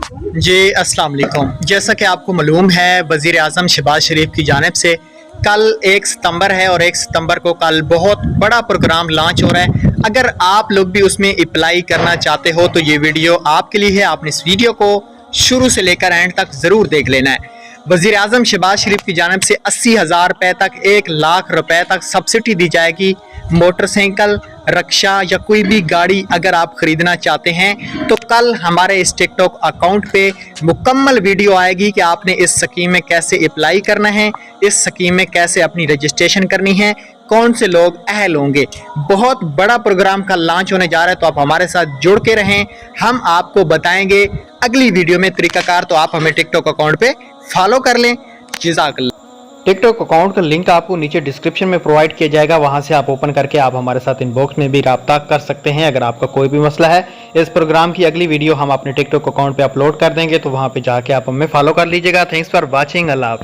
जी अस्सलाम वालेकुम। जैसा कि आपको मालूम है, वज़ीर आज़म शहबाज शरीफ की जानिब से कल 1 सितंबर है और 1 सितंबर को कल बहुत बड़ा प्रोग्राम लॉन्च हो रहा है। अगर आप लोग भी उसमें अप्लाई करना चाहते हो तो ये वीडियो आपके लिए है। आपने इस वीडियो को शुरू से लेकर एंड तक ज़रूर देख लेना है। वज़ीर आज़म शहबाज शरीफ की जानिब से 80,000 रुपये तक, 1 लाख रुपए तक सब्सिडी दी जाएगी। मोटरसाइकिल, रक्षा या कोई भी गाड़ी अगर आप ख़रीदना चाहते हैं तो कल हमारे इस टिकटॉक अकाउंट पे मुकम्मल वीडियो आएगी कि आपने इस स्कीम में कैसे अप्लाई करना है, इस स्कीम में कैसे अपनी रजिस्ट्रेशन करनी है, कौन से लोग अहल होंगे। बहुत बड़ा प्रोग्राम का लॉन्च होने जा रहा है, तो आप हमारे साथ जुड़ के रहें। हम आपको बताएंगे अगली वीडियो में तरीकाकार, तो आप हमें टिकटॉक अकाउंट पे फॉलो कर लें। जज़ाकल्लाह। टिकटॉक अकाउंट का लिंक आपको नीचे डिस्क्रिप्शन में प्रोवाइड किया जाएगा, वहां से आप ओपन करके आप हमारे साथ इनबॉक्स में भी राब्ता कर सकते हैं। अगर आपका कोई भी मसला है, इस प्रोग्राम की अगली वीडियो हम अपने टिकटॉक अकाउंट पे अपलोड कर देंगे, तो वहां पे जाके आप हमें फॉलो कर लीजिएगा। Thanks for watching. अल्लाह हाफ़िज़।